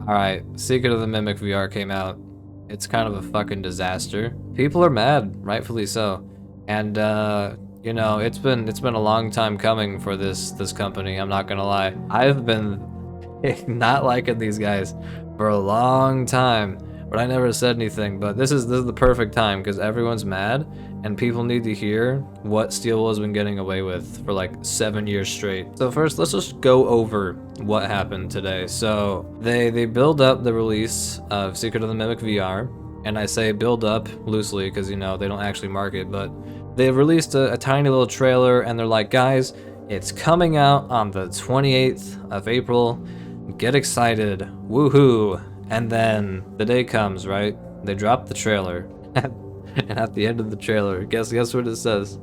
Alright, Secret of the Mimic VR came out. It's kind of a fucking disaster. People are mad, rightfully so. And you know, it's been a long time coming for this company, I'm not gonna lie. I've been not liking these guys for a long time, but I never said anything. But this is the perfect time because everyone's mad and people need to hear what Steelwool has been getting away with for like 7 years straight. So first, let's just go over what happened today. So they build up the release of Secret of the Mimic VR, and I say build up loosely because, you know, they don't actually market, but they released a tiny little trailer and they're like, guys, it's coming out on the 28th of April. Get excited, woohoo. And then the day comes, right? They drop the trailer. And at the end of the trailer, guess what it says?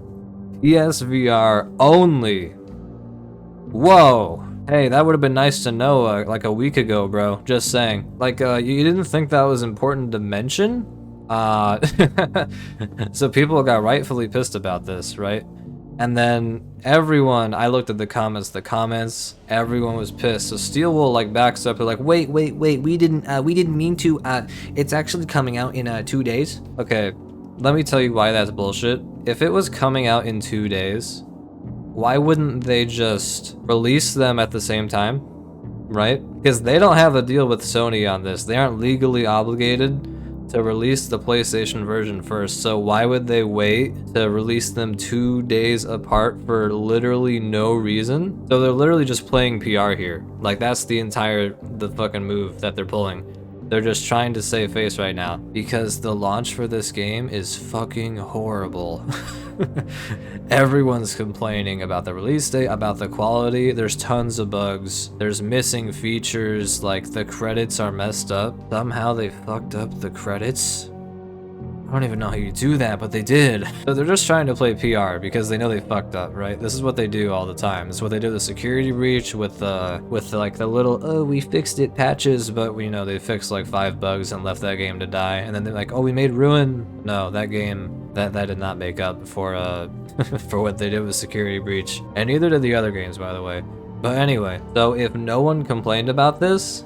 PSVR only. Whoa. Hey, that would have been nice to know like a week ago, bro. Just saying. Like, you didn't think that was important to mention? So people got rightfully pissed about this, right? And then everyone, I looked at the comments, everyone was pissed. So Steelwool like backs up, they're like, wait, we didn't mean to, it's actually coming out in 2 days. Okay, let me tell you why that's bullshit. If it was coming out in 2 days, why wouldn't they just release them at the same time, right? Because they don't have a deal with Sony on this. They aren't legally obligated to release the PlayStation version first, so why would they wait to release them 2 days apart for literally no reason? So they're literally just playing PR here. Like, that's the fucking move that they're pulling. They're just trying to save face right now because the launch for this game is fucking horrible. Everyone's complaining about the release date, about the quality. There's tons of bugs. There's missing features, like the credits are messed up. Somehow they fucked up the credits. I don't even know how you do that, but they did. So they're just trying to play PR because they know they fucked up, right? This is what they do all the time. It's what they do with the security breach, with like the little, oh, we fixed it patches, but we know they fixed like 5 bugs and left that game to die. And then they're like, oh, we made Ruin. No, that game, that did not make up for for what they did with security breach. And neither did the other games, by the way. But anyway, so if no one complained about this,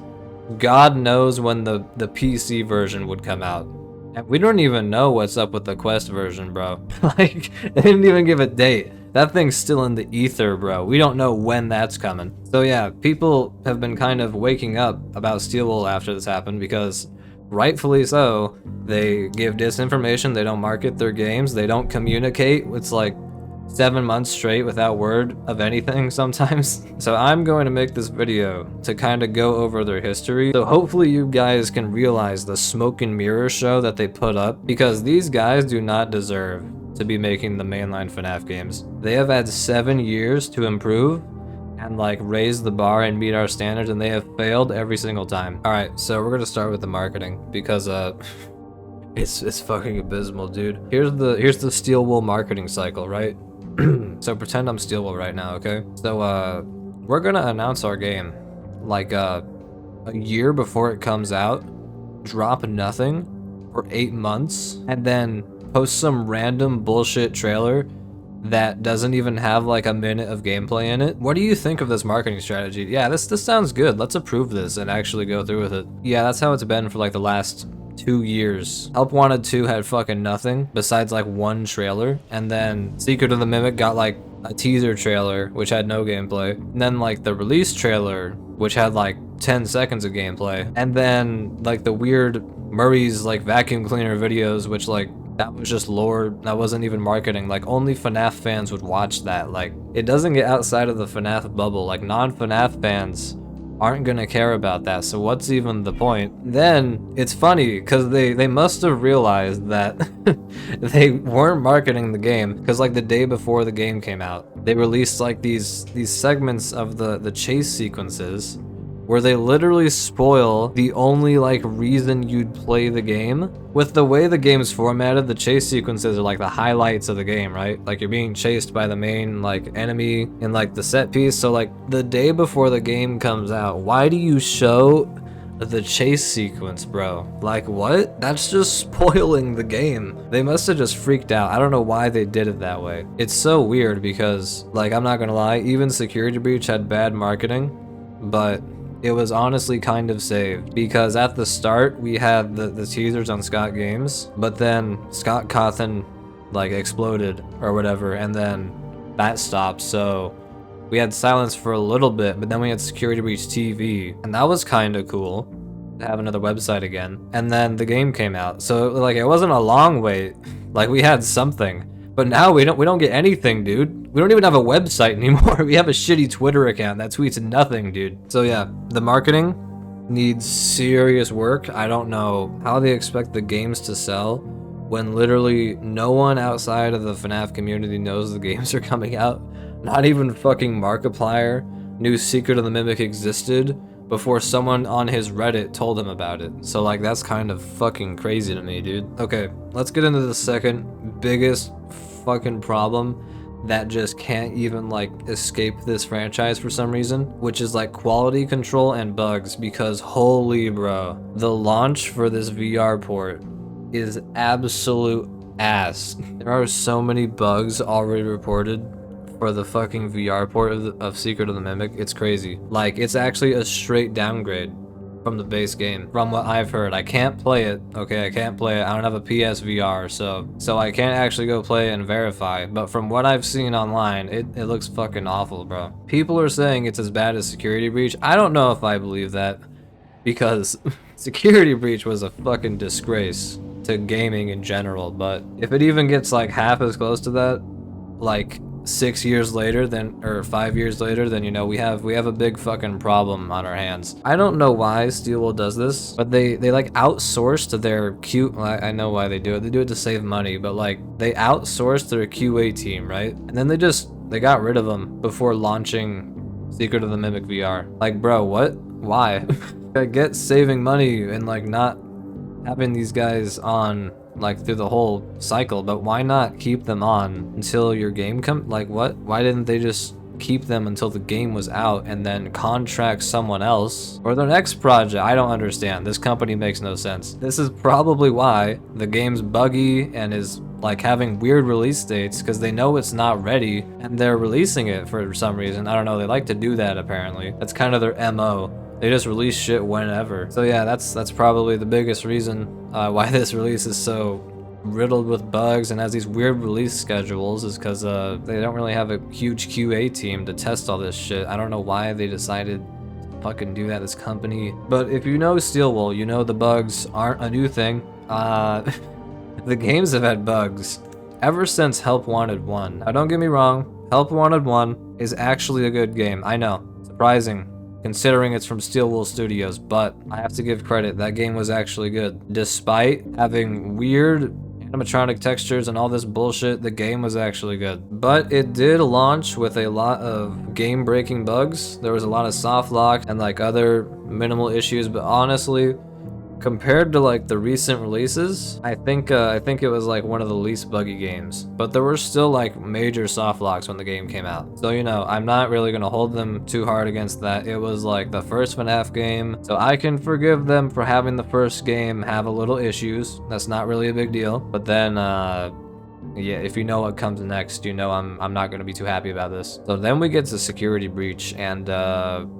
God knows when the PC version would come out. And we don't even know what's up with the Quest version, bro. Like, they didn't even give a date. That thing's still in the ether, bro. We don't know when that's coming. So yeah, people have been kind of waking up about Steelwool after this happened because rightfully so, they give disinformation, they don't market their games, they don't communicate. It's like 7 months straight without word of anything sometimes. So I'm going to make this video to kind of go over their history. So hopefully you guys can realize the smoke and mirror show that they put up, because these guys do not deserve to be making the mainline FNAF games. They have had 7 years to improve and like raise the bar and meet our standards, and they have failed every single time. All right, so we're gonna start with the marketing because it's fucking abysmal, dude. Here's the Steelwool marketing cycle, right? So pretend I'm Steelwool right now, okay? So we're gonna announce our game like a year before it comes out, drop nothing for 8 months, and then post some random bullshit trailer that doesn't even have like a minute of gameplay in it. What do you think of this marketing strategy? Yeah, this sounds good. Let's approve this and actually go through with it. Yeah, that's how it's been for like the last 2 years. Help Wanted 2 had fucking nothing besides like 1 trailer, and then Secret of the Mimic got like a teaser trailer which had no gameplay, and then like the release trailer which had like 10 seconds of gameplay, and then like the weird Murray's like vacuum cleaner videos, which like that was just lore, that wasn't even marketing. Like only FNAF fans would watch that. Like it doesn't get outside of the FNAF bubble. Like non-FNAF fans aren't gonna care about that, so what's even the point? Then it's funny because they must have realized that they weren't marketing the game, because like the day before the game came out, they released like these segments of the chase sequences where they literally spoil the only like reason you'd play the game. With the way the game's formatted, the chase sequences are like the highlights of the game, right? Like you're being chased by the main like enemy in like the set piece. So like the day before the game comes out, why do you show the chase sequence, bro? Like what? That's just spoiling the game. They must have just freaked out. I don't know why they did it that way. It's so weird because like, I'm not gonna lie, even Security Breach had bad marketing, but it was honestly kind of saved, because at the start we had the teasers on Scott Games, but then Scott Cawthon like exploded or whatever, and then that stopped, so we had silence for a little bit, but then we had Security Breach TV, and that was kind of cool to have another website again. And then the game came out, so like it wasn't a long wait. Like we had something, but now we don't get anything, dude. We don't even have a website anymore. We have a shitty Twitter account that tweets nothing, dude. So yeah, the marketing needs serious work. I don't know how they expect the games to sell when literally no one outside of the FNAF community knows the games are coming out. Not even fucking Markiplier knew Secret of the Mimic existed before someone on his Reddit told him about it. So like that's kind of fucking crazy to me, dude. Okay, let's get into the second biggest fucking problem that just can't even like escape this franchise for some reason, which is like quality control and bugs, because holy bro, the launch for this VR port is absolute ass. There are so many bugs already reported for the fucking VR port of Secret of the Mimic. It's crazy. Like, it's actually a straight downgrade from the base game, from what I've heard. I can't play it, okay? I can't play it. I don't have a PSVR, so I can't actually go play it and verify. But from what I've seen online, it looks fucking awful, bro. People are saying it's as bad as Security Breach. I don't know if I believe that, because Security Breach was a fucking disgrace to gaming in general. But if it even gets like half as close to that, like 6 years later, then, or 5 years later, then, you know, we have a big fucking problem on our hands. I don't know why Steelwool does this, but they like outsourced their I know why they do it to save money, but like they outsourced their QA team, right? And then they got rid of them before launching Secret of the Mimic VR. Like, bro, what? Why? I get saving money and like not having these guys on like through the whole cycle, but why not keep them on until your game like what? Why didn't they just keep them until the game was out and then contract someone else or their next project? I don't understand. This company makes no sense. This is probably why the game's buggy and is like having weird release dates, because they know it's not ready and they're releasing it for some reason. I don't know, they like to do that apparently. That's kind of their MO. They just release shit whenever. So yeah, that's probably the biggest reason why this release is so riddled with bugs and has these weird release schedules, is because they don't really have a huge QA team to test all this shit. I don't know why they decided to fucking do that, this company. But if you know Steelwool, you know the bugs aren't a new thing. The games have had bugs ever since Help Wanted 1. Now don't get me wrong, Help Wanted 1 is actually a good game. I know, surprising, considering it's from Steelwool Studios, but I have to give credit, that game was actually good. Despite having weird animatronic textures and all this bullshit, the game was actually good. But it did launch with a lot of game-breaking bugs. There was a lot of soft lock and like other minimal issues, but honestly, compared to like the recent releases, I think it was like one of the least buggy games. But there were still like major soft locks when the game came out. So, you know, I'm not really gonna hold them too hard against that. It was like the first FNAF game, so I can forgive them for having the first game have a little issues. That's not really a big deal. But then, yeah, if you know what comes next, you know I'm not gonna be too happy about this. So then we get to Security Breach, and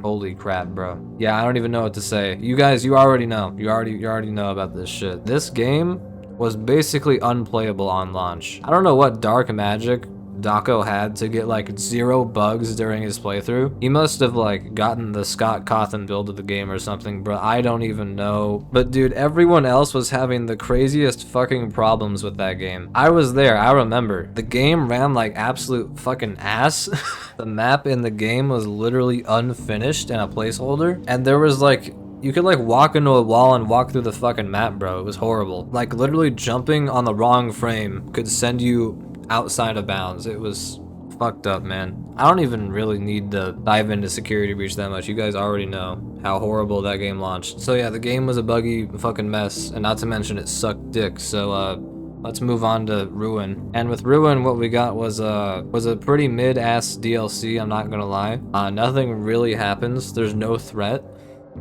holy crap, bro. Yeah, I don't even know what to say. You guys, you already know. You already know about this shit. This game was basically unplayable on launch. I don't know what dark magic Daco had to get like 0 bugs during his playthrough. He must have like gotten the Scott Cawthon build of the game or something, bro. I don't even know. But dude, everyone else was having the craziest fucking problems with that game. I was there, I remember. The game ran like absolute fucking ass. The map in the game was literally unfinished and a placeholder. And there was like, you could like walk into a wall and walk through the fucking map, bro. It was horrible. Like literally jumping on the wrong frame could send you outside of bounds. It was fucked up, man. I don't even really need to dive into Security Breach that much. You guys already know how horrible that game launched. So yeah, the game was a buggy fucking mess, and not to mention it sucked dick. So let's move on to Ruin. And with Ruin, what we got was a pretty mid-ass DLC, I'm not gonna lie. Nothing really happens. There's no threat,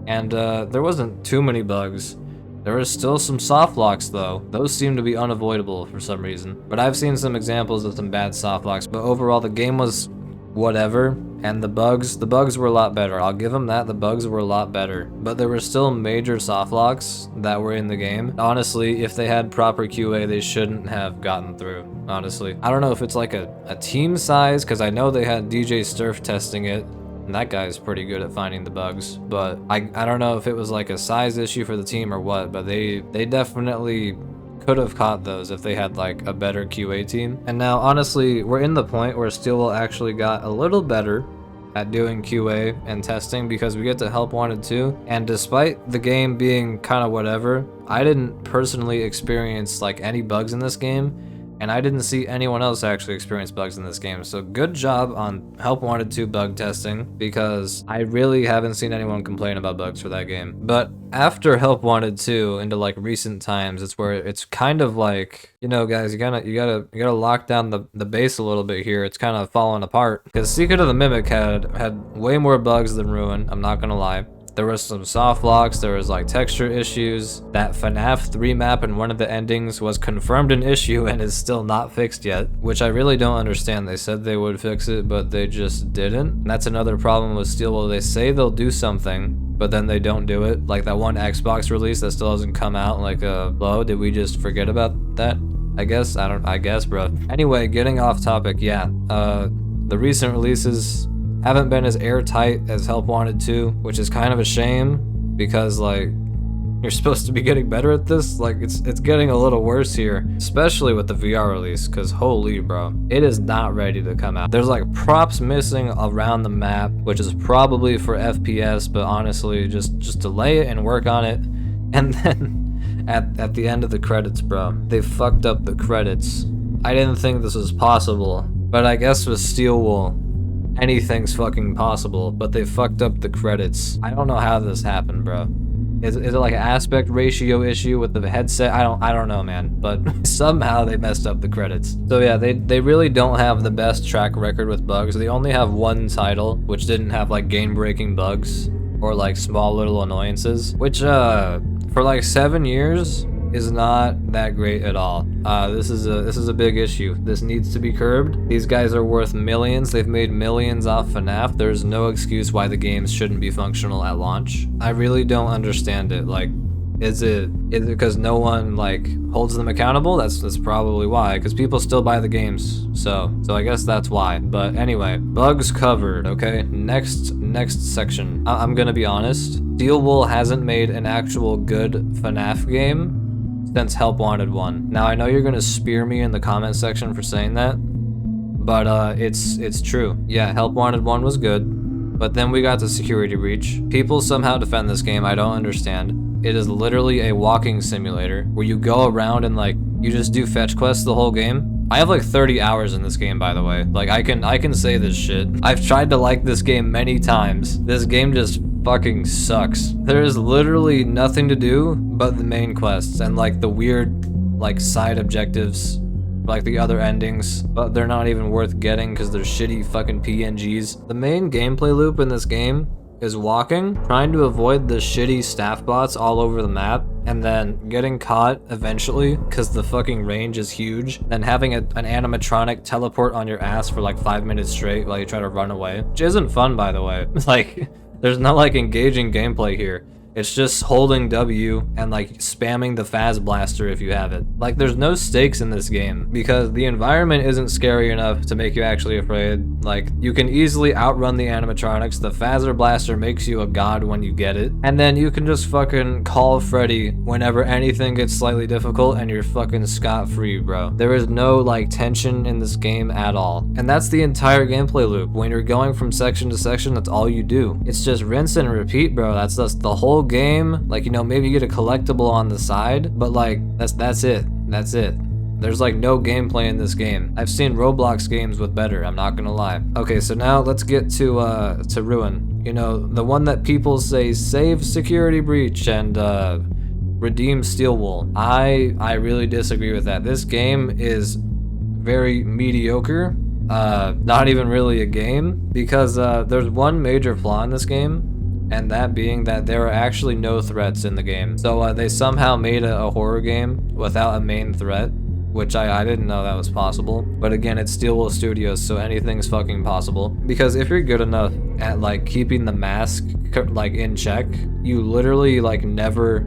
and there wasn't too many bugs. There are still some soft locks though. Those seem to be unavoidable for some reason. But I've seen some examples of some bad soft locks, but overall the game was whatever, And the bugs were a lot better. I'll give them that, the bugs were a lot better. But there were still major soft locks that were in the game. Honestly, if they had proper QA, they shouldn't have gotten through, honestly. I don't know if it's like a team size, because I know they had DJ Sturf testing it, and that guy's pretty good at finding the bugs. But I don't know if it was like a size issue for the team or what, but they definitely could have caught those if they had like a better QA team. And now honestly, we're in the point where Steelwell actually got a little better at doing QA and testing, because we get to Help Wanted 2, and despite the game being kind of whatever, I didn't personally experience like any bugs in this game, and I didn't see anyone else actually experience bugs in this game. So good job on Help Wanted 2 bug testing, because I really haven't seen anyone complain about bugs for that game. But after Help Wanted 2 into like recent times, it's where it's kind of like, you know, guys, you gotta lock down the base a little bit here. It's kind of falling apart, because Secret of the Mimic had way more bugs than Ruin, I'm not gonna lie. There was some soft locks, there was like texture issues. That FNAF 3 map in one of the endings was confirmed an issue and is still not fixed yet, which I really don't understand. They said they would fix it, but they just didn't. And that's another problem with Steelwell. They say they'll do something, but then they don't do it. Like that one Xbox release that still hasn't come out. Like, hello, did we just forget about that? I guess, bro. Anyway, getting off topic, yeah. The recent releases haven't been as airtight as Help Wanted 2, which is kind of a shame, because like, you're supposed to be getting better at this. Like, it's getting a little worse here, especially with the VR release, because holy bro, it is not ready to come out. There's like props missing around the map, which is probably for FPS, but honestly, just delay it and work on it. And then at the end of the credits, bro, they fucked up the credits. I didn't think this was possible, but I guess with Steelwell, anything's fucking possible, but they fucked up the credits. I don't know how this happened, bro. Is it like an aspect ratio issue with the headset? I don't know, man, but somehow they messed up the credits. So yeah, they really don't have the best track record with bugs. They only have one title, which didn't have like game-breaking bugs or like small little annoyances, which for like 7 years is not that great at all. This is a big issue. This needs to be curbed. These guys are worth millions. They've made millions off FNAF. There's no excuse why the games shouldn't be functional at launch. I really don't understand it. Like, is it because no one like holds them accountable? That's probably why, because people still buy the games. So I guess that's why. But anyway, bugs covered. Okay, next section. I'm gonna be honest. Steelwell hasn't made an actual good FNAF game since Help Wanted 1. Now I know you're gonna spear me in the comment section for saying that, but it's true. Yeah, Help Wanted 1 was good, but then we got to Security Breach. People somehow defend this game, I don't understand. It is literally a walking simulator where you go around and like you just do fetch quests the whole game. I have like 30 hours in this game, by the way. Like I can say this shit. I've tried to like this game many times. This game just fucking sucks. There is literally nothing to do but the main quests and like the weird like side objectives, like the other endings, but they're not even worth getting because they're shitty fucking PNGs. The main gameplay loop in this game is walking, trying to avoid the shitty staff bots all over the map, and then getting caught eventually because the fucking range is huge, and having an animatronic teleport on your ass for like 5 minutes straight while you try to run away, which isn't fun, by the way. Like, there's not like engaging gameplay here. It's just holding W and like spamming the Phaz Blaster if you have it. Like, there's no stakes in this game because the environment isn't scary enough to make you actually afraid. Like, you can easily outrun the animatronics. The Phaz Blaster makes you a god when you get it. And then you can just fucking call Freddy whenever anything gets slightly difficult and you're fucking scot-free, bro. There is no like tension in this game at all. And that's the entire gameplay loop. When you're going from section to section, that's all you do. It's just rinse and repeat, bro. That's the whole game. Like, you know, maybe you get a collectible on the side, but like that's it. There's like no gameplay in this game. I've seen Roblox games with better, I'm not gonna lie. Okay, so now let's get to Ruin. You know, the one that people say save Security Breach and redeem Steelwell. I really disagree with that. This game is very mediocre. Not even really a game, because there's one major flaw in this game, and that being that there are actually no threats in the game. So they somehow made a horror game without a main threat, which I didn't know that was possible. But again, it's Steel Wool Studios, so anything's fucking possible. Because if you're good enough at like keeping the mask like in check, you literally like never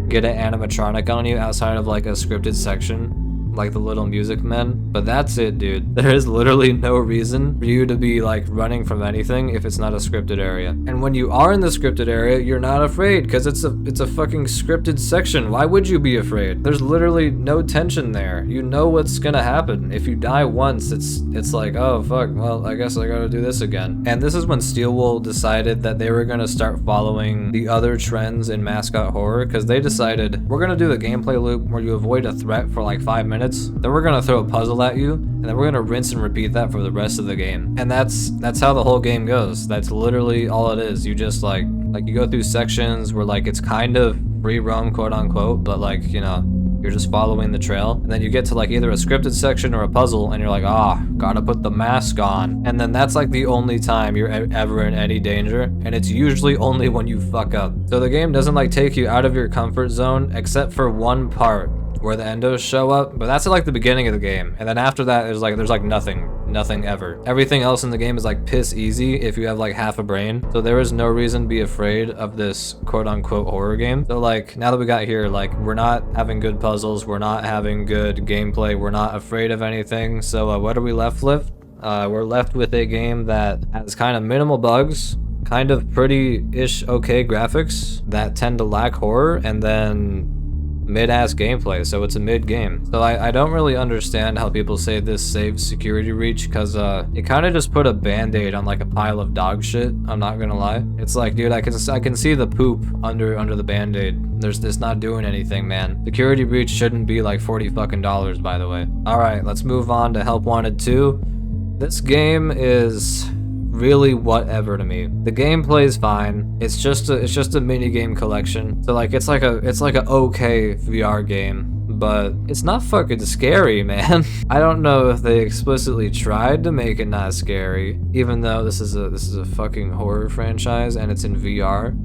get an animatronic on you outside of like a scripted section, like the little music men. But that's it, dude. There is literally no reason for you to be like running from anything if it's not a scripted area. And when you are in the scripted area, you're not afraid because it's a fucking scripted section. Why would you be afraid? There's literally no tension there. You know what's gonna happen. If you die once, it's like, oh fuck, well I guess I gotta do this again. And this is when Steel Wool decided that they were gonna start following the other trends in mascot horror, because they decided we're gonna do the gameplay loop where you avoid a threat for like 5 minutes, then we're gonna throw a puzzle at you, and then we're gonna rinse and repeat that for the rest of the game. And that's how the whole game goes. That's literally all it is. You just like you go through sections where like it's kind of free roam, quote unquote, but like, you know, you're just following the trail, and then you get to like either a scripted section or a puzzle, and you're like, gotta put the mask on. And then that's like the only time you're ever in any danger, and it's usually only when you fuck up. So the game doesn't like take you out of your comfort zone, except for one part where the endos show up, but that's at like the beginning of the game. And then after that, there's like nothing ever. Everything else in the game is like piss easy if you have like half a brain. So there is no reason to be afraid of this quote unquote horror game. So like now that we got here, like we're not having good puzzles, we're not having good gameplay, we're not afraid of anything. So what are we left with? We're left with a game that has kind of minimal bugs, kind of pretty-ish okay graphics that tend to lack horror, and then mid-ass gameplay, so it's a mid game. So I don't really understand how people say this saves security reach, because it kind of just put a band-aid on like a pile of dog shit. I'm not gonna lie. It's like, dude, I can see the poop under the band-aid. It's not doing anything, man. Security breach shouldn't be like $40 fucking, by the way. All right, let's move on to Help Wanted 2. This game is really whatever to me. The gameplay is fine. It's just a mini game collection. So like it's like a okay VR game, but it's not fucking scary, man. I don't know if they explicitly tried to make it not scary, even though this is a fucking horror franchise and it's in VR.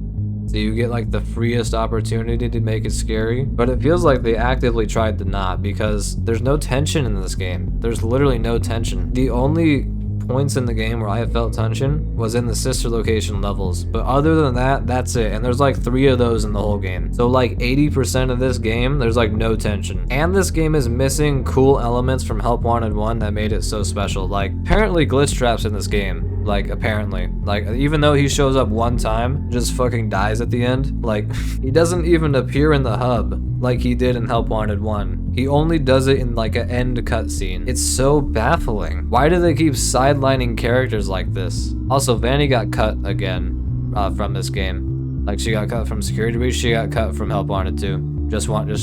So you get like the freest opportunity to make it scary, but it feels like they actively tried to not, because there's no tension in this game. There's literally no tension. The only points in the game where I have felt tension was in the sister location levels, but other than that, that's it. And there's like 3 of those in the whole game. So like 80% of this game, there's like no tension. And this game is missing cool elements from Help Wanted 1 that made it so special. Like apparently glitch traps in this game. Like apparently, like even though he shows up one time, just fucking dies at the end. Like he doesn't even appear in the hub like he did in Help Wanted 1. He only does it in like an end cutscene. It's so baffling. Why do they keep sidelining characters like this? Also, Vanny got cut again from this game. Like she got cut from Security Breach, she got cut from Help Wanted 2.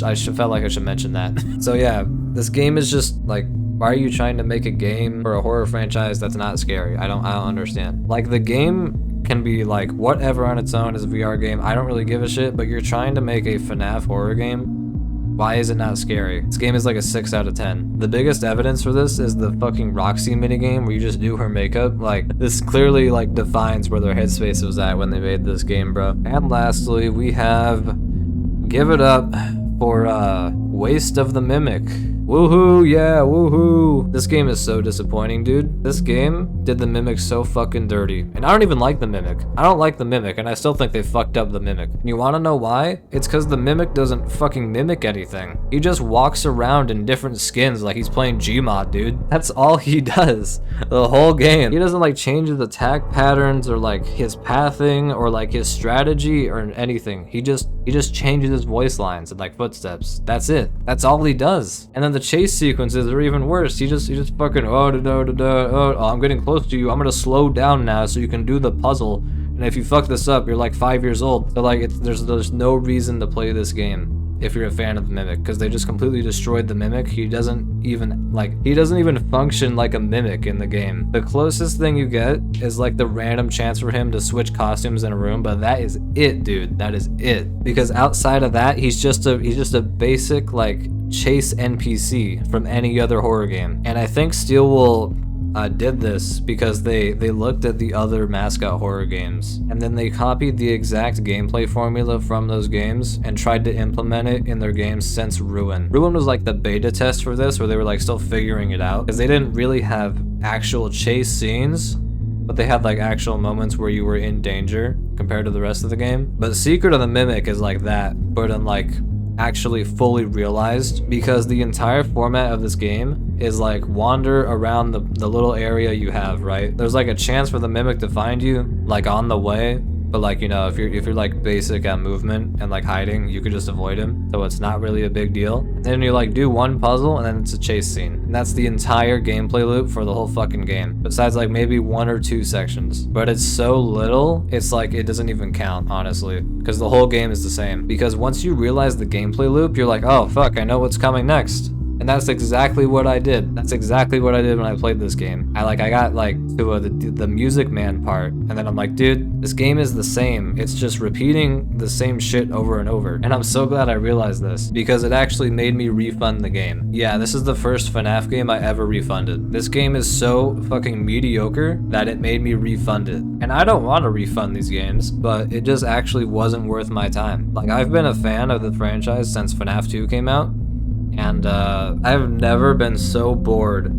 I felt like I should mention that. So yeah, this game is just like, why are you trying to make a game for a horror franchise that's not scary? I don't understand. Like the game can be like whatever on its own as a VR game. I don't really give a shit, but you're trying to make a FNAF horror game. Why is it not scary? This game is like a 6 out of 10. The biggest evidence for this is the fucking Roxy minigame where you just do her makeup. Like this clearly like defines where their headspace was at when they made this game, bro. And lastly, we have Give It Up for Waste of the Mimic. Woohoo, yeah, woohoo. This game is so disappointing, dude. This game did the Mimic so fucking dirty. And I don't even like the Mimic. I don't like the Mimic, and I still think they fucked up the Mimic. And you wanna know why? It's because the Mimic doesn't fucking mimic anything. He just walks around in different skins like he's playing Gmod, dude. That's all he does the whole game. He doesn't like change his attack patterns or like his pathing or like his strategy or anything. He just changes his voice lines and like footsteps. That's it. That's all he does. And then the chase sequences are even worse. He just fucking I'm getting close to you. I'm gonna slow down now so you can do the puzzle. And if you fuck this up, you're like 5 years old. So like there's no reason to play this game if you're a fan of the Mimic, because they just completely destroyed the Mimic. He doesn't even function like a Mimic in the game. The closest thing you get is like the random chance for him to switch costumes in a room, but that is it, dude. That is it. Because outside of that, he's just a basic like chase NPC from any other horror game. And I think Steel Wool did this because they looked at the other mascot horror games, and then they copied the exact gameplay formula from those games and tried to implement it in their games since Ruin. Ruin was like the beta test for this, where they were like still figuring it out, because they didn't really have actual chase scenes, but they had like actual moments where you were in danger compared to the rest of the game. But Secret of the Mimic is like that, but in like actually fully realized, because the entire format of this game is like wander around the little area you have, right? There's like a chance for the mimic to find you like on the way, but like, you know, if you're like basic at movement and like hiding, you could just avoid him, so it's not really a big deal. And then you like do one puzzle and then it's a chase scene, and that's the entire gameplay loop for the whole fucking game, besides like maybe 1 or 2 sections. But it's so little, it's like it doesn't even count, honestly, because the whole game is the same. Because once you realize the gameplay loop, you're like, oh fuck, I know what's coming next. And that's exactly what I did. That's exactly what I did when I played this game. I got like to the Music Man part, and then I'm like, dude, this game is the same. It's just repeating the same shit over and over. And I'm so glad I realized this, because it actually made me refund the game. Yeah, this is the first FNAF game I ever refunded. This game is so fucking mediocre that it made me refund it. And I don't want to refund these games, but it just actually wasn't worth my time. Like, I've been a fan of the franchise since FNAF 2 came out, and I've never been so bored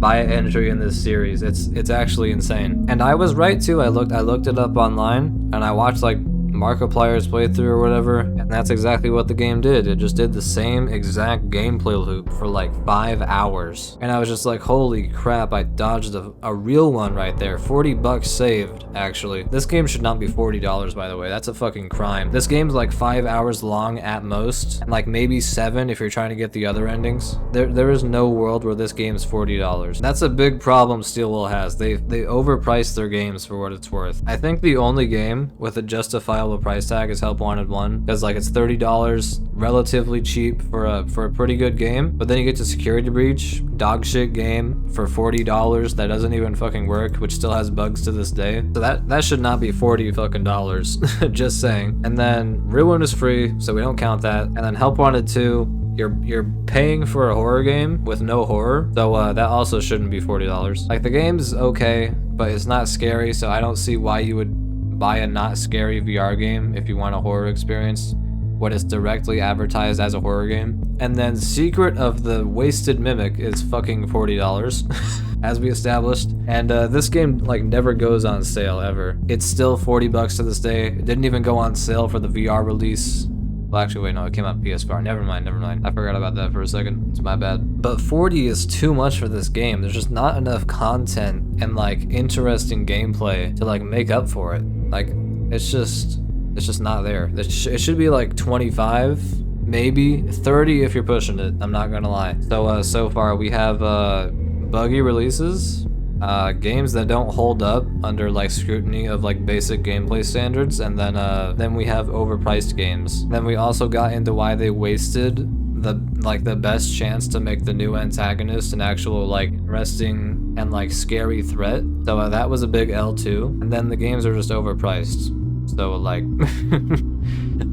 by an entry in this series. It's actually insane. And I was right too. I looked it up online, and I watched like Markiplier's playthrough or whatever, and that's exactly what the game did. It just did the same exact gameplay loop for like 5 hours, and I was just like, holy crap, I dodged a real one right there. 40 bucks saved, actually. This game should not be $40, by the way. That's a fucking crime. This game's like 5 hours long at most, and like maybe 7 if you're trying to get the other endings. There is no world where this game's $40. That's a big problem Steelwell has. They overprice their games for what it's worth. I think the only game with a justifiable price tag is Help Wanted 1, because like it's $30, relatively cheap for a pretty good game. But then you get to Security Breach, dog shit game for $40 that doesn't even fucking work, which still has bugs to this day. So that should not be $40 fucking dollars. Just saying. And then Ruin is free, so we don't count that. And then Help Wanted 2, you're paying for a horror game with no horror, so that also shouldn't be $40. Like, the game's okay, but it's not scary, so I don't see why you would buy a not scary VR game if you want a horror experience when it's directly advertised as a horror game. And then Secret of the Wasted Mimic is fucking $40 as we established, and this game like never goes on sale ever. It's still 40 bucks to this day. It didn't even go on sale for the VR release. Well, actually, wait, no, it came out PS4. Never mind. I forgot about that for a second. It's my bad. But 40 is too much for this game. There's just not enough content and like interesting gameplay to like make up for it. Like, it's just not there. It should be like 25, maybe 30 if you're pushing it. I'm not gonna lie. So far we have buggy releases, games that don't hold up under like scrutiny of like basic gameplay standards, and then we have overpriced games. Then we also got into why they wasted the best chance to make the new antagonist an actual like interesting and like scary threat. So that was a big L too. And then the games are just overpriced. So like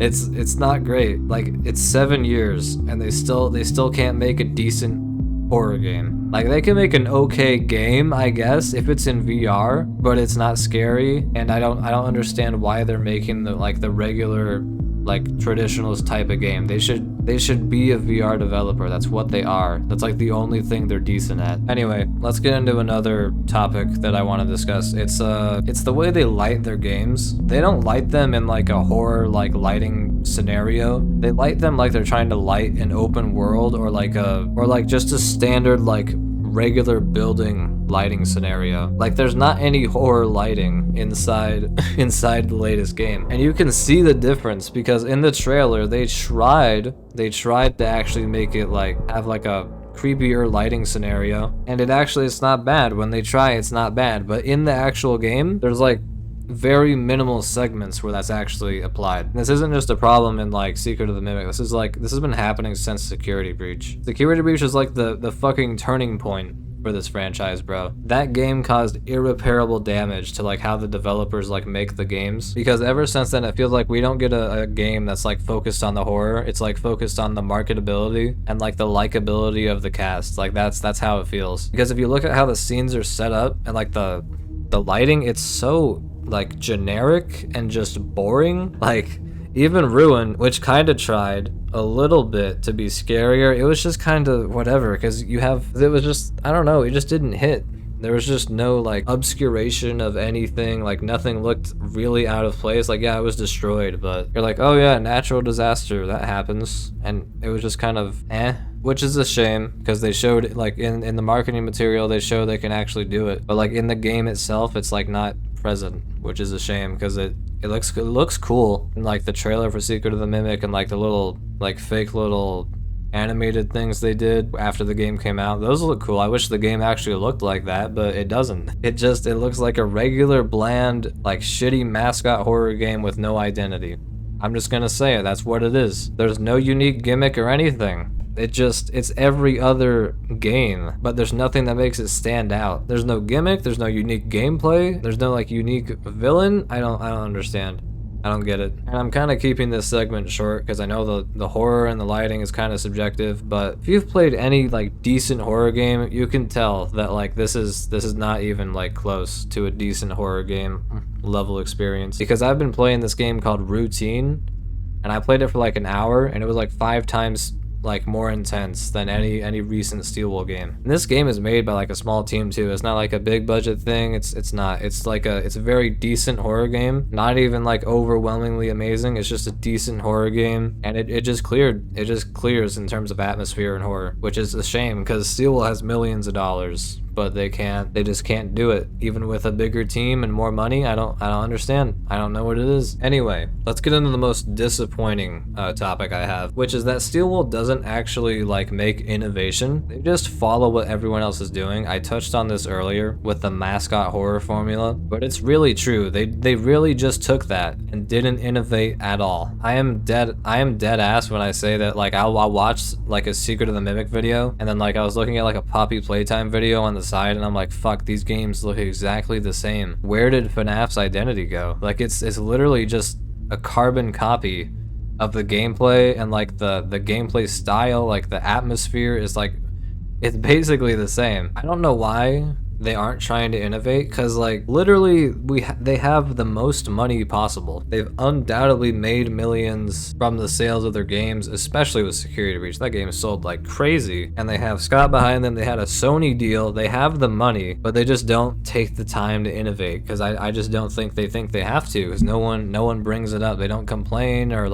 it's not great. Like, it's 7 years and they still can't make a decent horror game. Like, they can make an okay game, I guess, if it's in VR, but it's not scary, and I don't understand why they're making the regular like traditionalist type of game. They should be a VR developer. That's what they are. That's like the only thing they're decent at. Anyway, let's get into another topic that I want to discuss. It's the way they light their games. They don't light them in like a horror like lighting scenario. They light them like they're trying to light an open world or like just a standard like regular building lighting scenario. Like, there's not any horror lighting inside the latest game, and you can see the difference because in the trailer they tried to actually make it like have like a creepier lighting scenario, and it's not bad. When they try, it's not bad, but in the actual game there's like very minimal segments where that's actually applied. And this isn't just a problem in like Secret of the Mimic. This has been happening since Security Breach. Security Breach is like the fucking turning point for this franchise, bro. That game caused irreparable damage to like how the developers like make the games, because ever since then it feels like we don't get a game that's like focused on the horror. It's like focused on the marketability and like the likability of the cast. Like that's how it feels. Because if you look at how the scenes are set up and like the lighting, it's so like generic and just boring. Like even Ruin, which kind of tried a little bit to be scarier, it was just kind of whatever, because it was just, I don't know, it just didn't hit. There was just no like obscuration of anything, like nothing looked really out of place. Like yeah, it was destroyed, but you're like, oh yeah, natural disaster, that happens. And it was just kind of which is a shame, because they showed like in the marketing material, they show they can actually do it, but like in the game itself, it's like not present, which is a shame, because it looks cool in like the trailer for Secret of the Mimic and like the little like fake little animated things they did after the game came out. Those look cool. I wish the game actually looked like that, but it doesn't. It looks like a regular bland like shitty mascot horror game with no identity. I'm just gonna say it, that's what it is. There's no unique gimmick or anything. It's every other game, but there's nothing that makes it stand out. There's no gimmick, there's no unique gameplay, there's no like unique villain. I don't understand. I don't get it. And I'm kind of keeping this segment short because I know the horror and the lighting is kind of subjective, but if you've played any like decent horror game, you can tell that like this is not even like close to a decent horror game level experience, because I've been playing this game called Routine, and I played it for like an hour, and it was like 5 times like more intense than any recent Steelwool game. And this game is made by like a small team too. It's not like a big budget thing. It's not. It's like it's a very decent horror game. Not even like overwhelmingly amazing. It's just a decent horror game, and it just cleared. It just clears in terms of atmosphere and horror, which is a shame because Steelwool has millions of dollars, but they just can't do it even with a bigger team and more money. I don't understand. I don't know what it is. Anyway, let's get into the most disappointing topic I have, which is that Steelwool doesn't actually like make innovation. They just follow what everyone else is doing. I touched on this earlier with the mascot horror formula, but it's really true. They really just took that and didn't innovate at all. I am dead ass when I say that. Like I'll watch like a Secret of the Mimic video, and then like I was looking at like a Poppy Playtime video on the side, and I'm like, fuck, these games look exactly the same. Where did FNAF's identity go? Like it's literally just a carbon copy of the gameplay, and like the gameplay style, like the atmosphere is like, it's basically the same. I don't know why they aren't trying to innovate, because like literally they have the most money possible. They've undoubtedly made millions from the sales of their games, especially with Security Breach. That game sold like crazy, and they have Scott behind them. They had a Sony deal. They have the money, but they just don't take the time to innovate, because I just don't think they have to, because no one brings it up. They don't complain or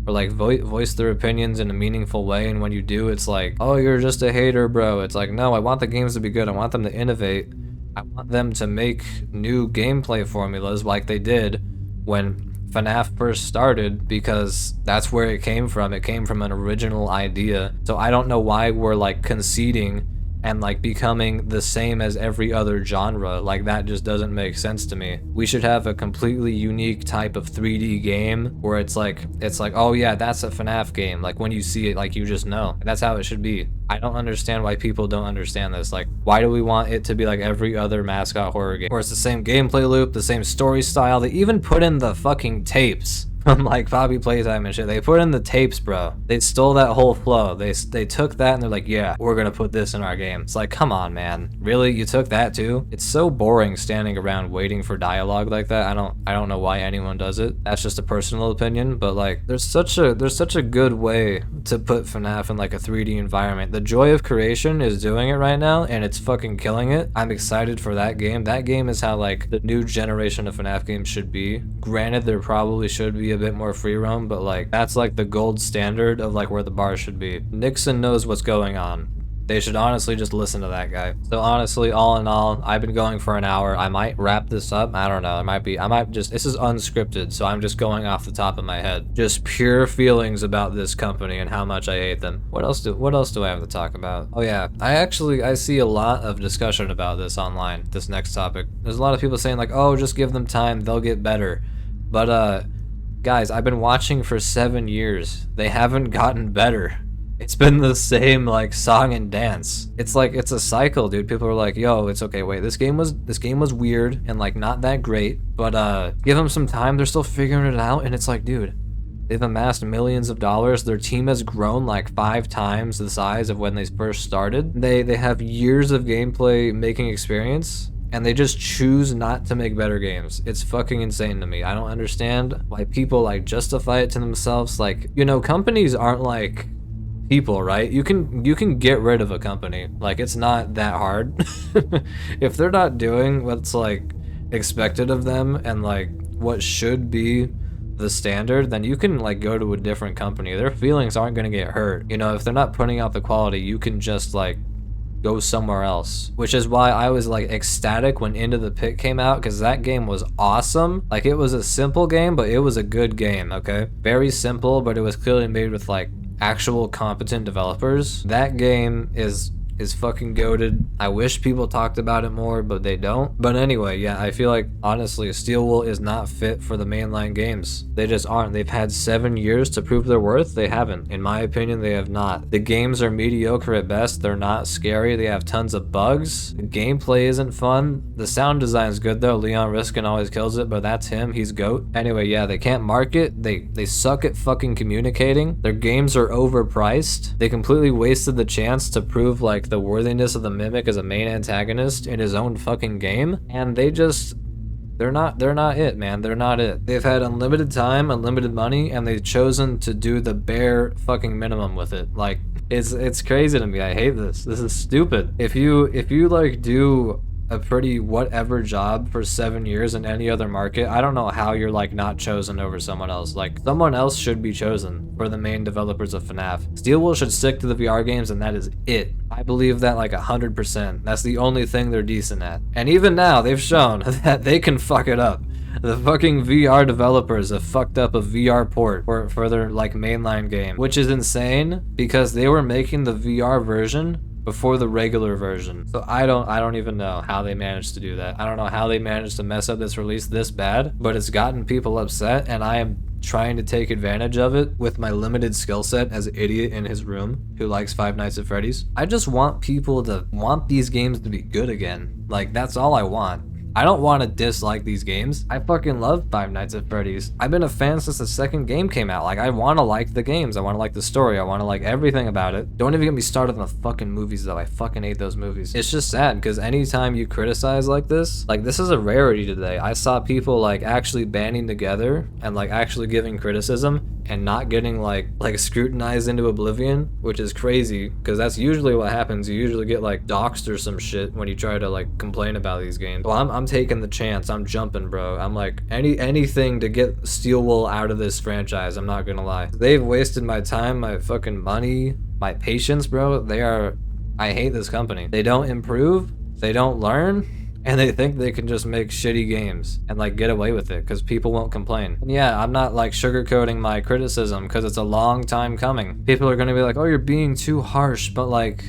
voice their opinions in a meaningful way, and when you do, it's like, oh, you're just a hater, bro. It's like, no, I want the games to be good. I want them to innovate. I want them to make new gameplay formulas like they did when FNAF first started, because that's where it came from. It came from an original idea. So I don't know why we're like conceding and like becoming the same as every other genre. Like that just doesn't make sense to me. We should have a completely unique type of 3D game where it's like, oh yeah, that's a FNAF game. Like when you see it, like you just know. That's how it should be. I don't understand why people don't understand this. Like, why do we want it to be like every other mascot horror game, where it's the same gameplay loop, the same story style? They even put in the fucking tapes from like Poppy Playtime and shit. They put in the tapes, bro. They stole that whole flow. They took that and they're like, yeah, we're gonna put this in our game. It's like, come on, man. Really? You took that too? It's so boring standing around waiting for dialogue like that. I don't know why anyone does it. That's just a personal opinion, but like there's such a good way to put FNAF in like a 3D environment. The Joy of Creation is doing it right now, and it's fucking killing it. I'm excited for that game. That game is how like the new generation of FNAF games should be. Granted, there probably should be a bit more free roam, but like that's like the gold standard of like where the bar should be. Nixon knows what's going on. They should honestly just listen to that guy. So honestly, all in all, I've been going for an hour. I might wrap this up. I don't know. I might just, this is unscripted, so I'm just going off the top of my head. Just pure feelings about this company and how much I hate them. What else do I have to talk about? Oh yeah, I see a lot of discussion about this online, this next topic. There's a lot of people saying like, oh, just give them time, they'll get better. But guys, I've been watching for 7 years. They haven't gotten better. It's been the same like song and dance. It's like it's a cycle, dude. People are like, "Yo, it's okay. Wait, this game was weird and like not that great, but give them some time. They're still figuring it out." And it's like, dude, they've amassed millions of dollars. Their team has grown like 5 times the size of when they first started. They have years of gameplay making experience, and they just choose not to make better games. It's fucking insane to me. I don't understand why people like justify it to themselves. Like, you know, companies aren't like people, right? You can get rid of a company. Like, it's not that hard. If they're not doing what's like expected of them and like what should be the standard, then you can like go to a different company. Their feelings aren't going to get hurt. You know, if they're not putting out the quality, you can just like go somewhere else. Which is why I was like ecstatic when Into the Pit came out, because that game was awesome. Like, it was a simple game, but it was a good game. Okay, very simple, but it was clearly made with like actual competent developers. That game is fucking goated. I wish people talked about it more, but they don't. But anyway, yeah, I feel like honestly Steel Wool is not fit for the mainline games. They just aren't. They've had 7 years to prove their worth. They haven't. In my opinion, they have not. The games are mediocre at best. They're not scary. They have tons of bugs. The gameplay isn't fun. The sound design is good though. Leon Riskin always kills it, but that's him. He's GOAT. Anyway, yeah, they can't market. They suck at fucking communicating. Their games are overpriced. They completely wasted the chance to prove like the worthiness of the Mimic as a main antagonist in his own fucking game, and they're not it, man. They're not it. They've had unlimited time, unlimited money, and they've chosen to do the bare fucking minimum with it. Like, it's crazy to me. I hate this. This is stupid. If you like do a pretty whatever job for 7 years in any other market, I don't know how you're like not chosen over someone else. Like, someone else should be chosen for the main developers of FNAF. Steel Wool should stick to the VR games, and that is it. I believe that like 100%. That's the only thing they're decent at. And even now, they've shown that they can fuck it up. The fucking VR developers have fucked up a VR port for their like mainline game, which is insane because they were making the VR version before the regular version. So I don't even know how they managed to do that. I don't know how they managed to mess up this release this bad, but it's gotten people upset, and I am trying to take advantage of it with my limited skill set as an idiot in his room who likes Five Nights at Freddy's. I just want people to want these games to be good again. Like, that's all I want. I don't want to dislike these games. I fucking love Five Nights at Freddy's. I've been a fan since the second game came out. Like, I want to like the games. I want to like the story. I want to like everything about it. Don't even get me started on the fucking movies, though. I fucking hate those movies. It's just sad, because anytime you criticize like this is a rarity today. I saw people like actually banding together and like actually giving criticism and not getting like scrutinized into oblivion, which is crazy, because that's usually what happens. You usually get like doxxed or some shit when you try to like complain about these games. Well, I'm taking the chance. I'm jumping, bro. I'm like, anything to get Steel Wool out of this franchise. I'm not gonna lie. They've wasted my time, my fucking money, my patience, bro. I hate this company. They don't improve, they don't learn, and they think they can just make shitty games and like get away with it because people won't complain. And yeah, I'm not like sugarcoating my criticism, because it's a long time coming. People are gonna be like, oh, you're being too harsh, but like,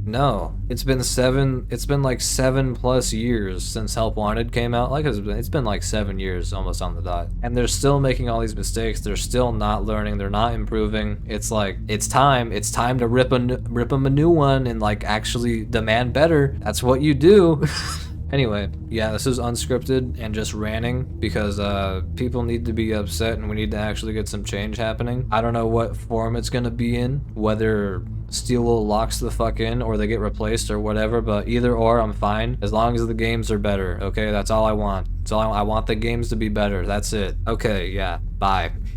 no, it's been like 7+ years since Help Wanted came out. Like, it's been like 7 years almost on the dot, and they're still making all these mistakes. They're still not learning. They're not improving. It's like, it's time to rip them a new one and like actually demand better. That's what you do. Anyway, yeah, this is unscripted and just ranting because people need to be upset and we need to actually get some change happening. I don't know what form it's gonna be in, whether Steel Wool locks the fuck in or they get replaced or whatever, but either or, I'm fine as long as the games are better. Okay, that's all I want. I want the games to be better. That's it. Okay, yeah, bye.